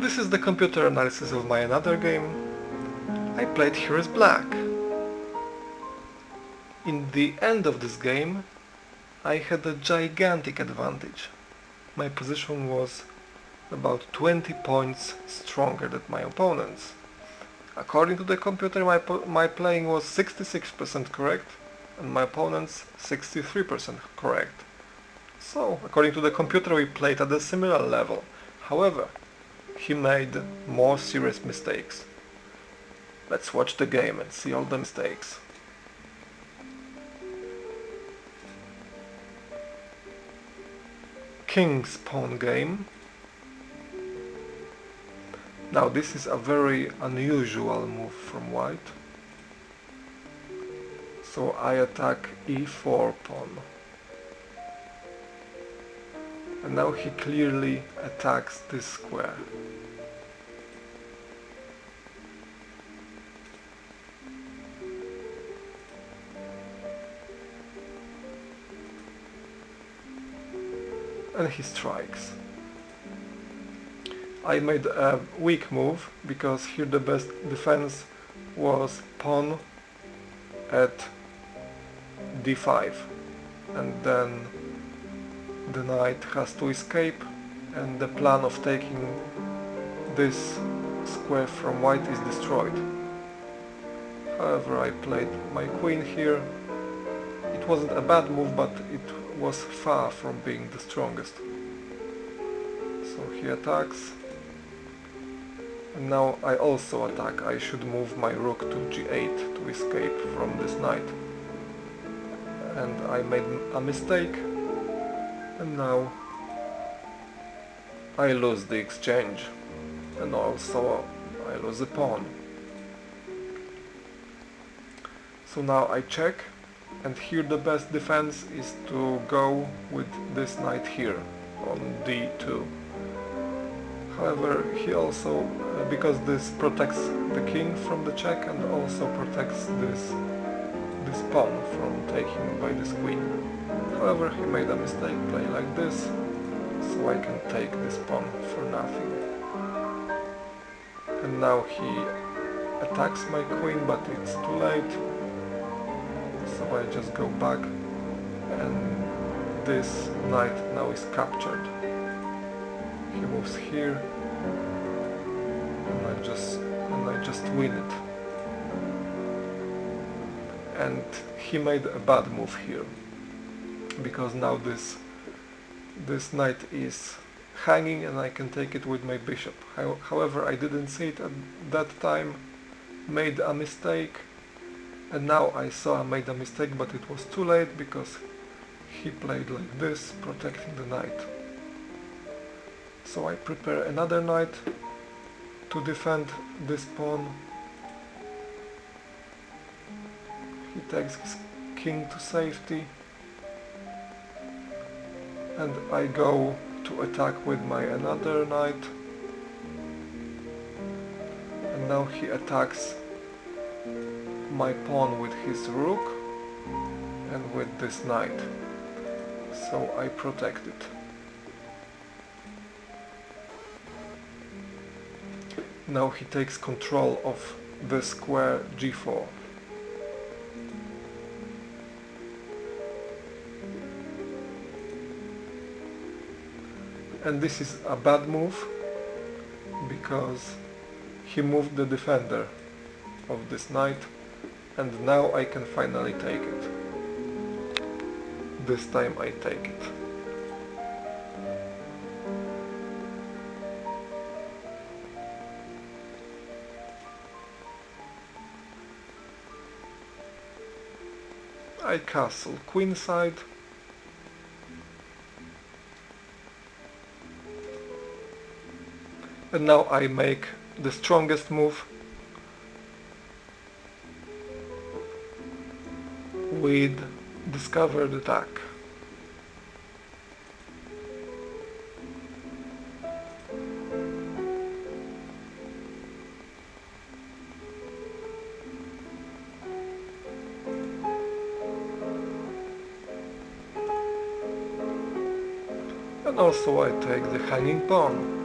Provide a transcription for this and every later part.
This is the computer analysis of my another game. I played here as black. In the end of this game, I had a gigantic advantage. My position was about 20 points stronger than my opponents. According to the computer, my playing was 66% correct and my opponent's 63% correct. So, according to the computer, we played at a similar level. However, he made more serious mistakes. Let's watch the game and see all the mistakes. King's pawn game. Now this is a very unusual move from white. So I attack e4 pawn. And now he clearly attacks this square. And he strikes. I made a weak move because here the best defense was pawn at d5, and then the knight has to escape, and the plan of taking this square from white is destroyed. However, I played my queen here. It wasn't a bad move, but it was far from being the strongest. So he attacks. And now I also attack. I should move my rook to g8 to escape from this knight. And I made a mistake. And now I lose the exchange. And also I lose a pawn. So now I check. And here the best defense is to go with this knight here on d2. However, he also, because this protects the king from the check and also protects this pawn from taking by this queen. However, he made a mistake, play like this, so I can take this pawn for nothing. And now he attacks my queen, but it's too late. So I just go back, and this knight now is captured. He moves here, and I just win it. And he made a bad move here, because now this knight is hanging, and I can take it with my bishop. However, I didn't see it at that time, made a mistake. And now I saw I made a mistake, but it was too late because he played like this, protecting the knight. So I prepare another knight to defend this pawn. He takes his king to safety. And I go to attack with my another knight. And now he attacks my pawn with his rook and with this knight, so I protect it. Now he takes control of the square g4. And this is a bad move because he moved the defender of this knight. And now I can finally take it. This time I take it. I castle queenside. And now I make the strongest move with discovered attack. And also I take the hanging pawn.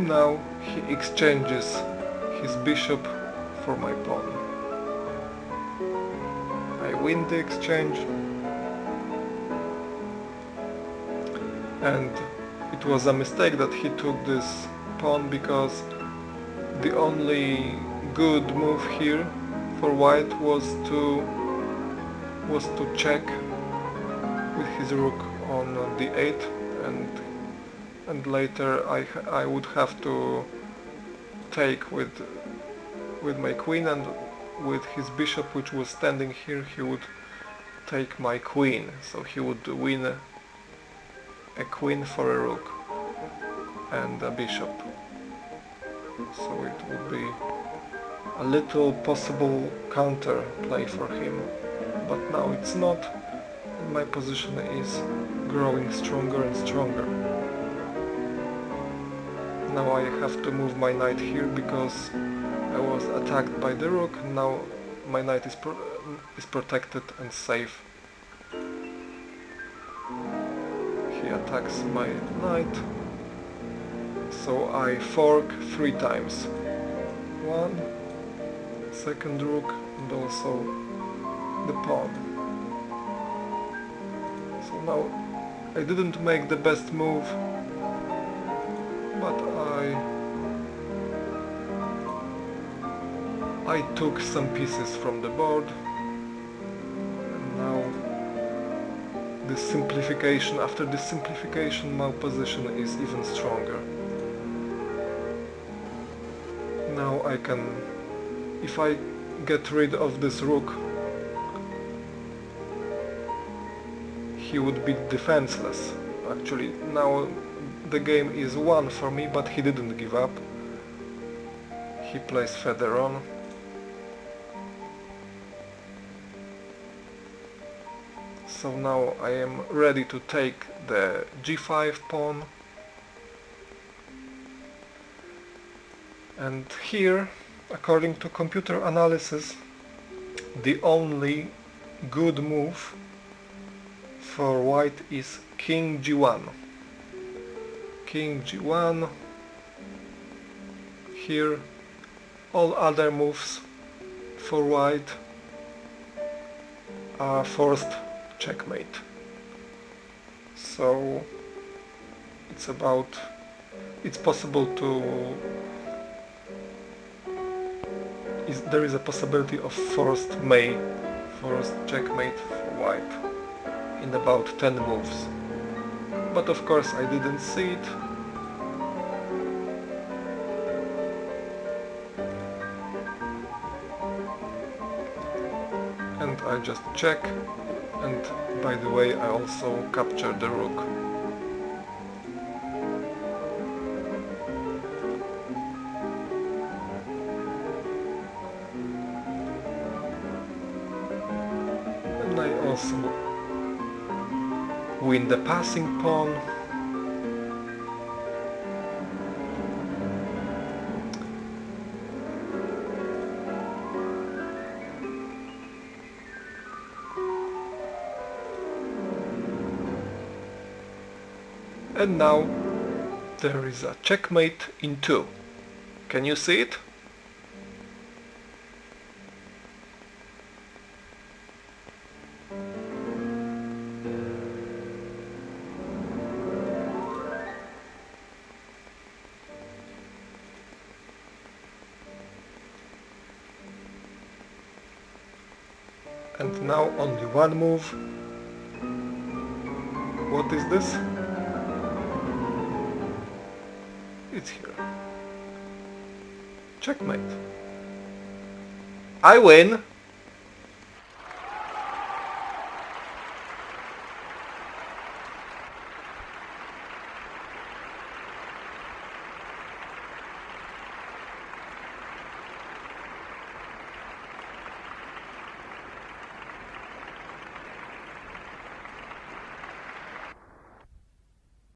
Now he exchanges his bishop for my pawn. I win the exchange, and it was a mistake that he took this pawn, because the only good move here for white was to check with his rook on d8, and later I would have to take with my queen, and with his bishop, which was standing here, he would take my queen, so he would win a queen for a rook and a bishop. So it would be a little possible counter play for him, but now it's not, and my position is growing stronger and stronger. Now I have to move my knight here because I was attacked by the rook. Now my knight is protected and safe. He attacks my knight, so I fork 3 times. 1, second rook, and also the pawn. So now I didn't make the best move, but I took some pieces from the board, and now this simplification, after this simplification, my position is even stronger. Now I can, if I get rid of this rook, he would be defenseless. Actually, now the game is won for me, but he didn't give up. He plays feather on. So now I am ready to take the g5 pawn. And here, according to computer analysis, the only good move for white is king g1. King g1. Here all other moves for white are forced checkmate. So it's possible to, there is a possibility of forced checkmate for white in about 10 moves. But of course I didn't see it. And I just check, and by the way I also captured the rook. And I also win the passing pawn. And now there is a checkmate in 2. Can you see it? And now only one move. What is this? It's here. Checkmate. I win!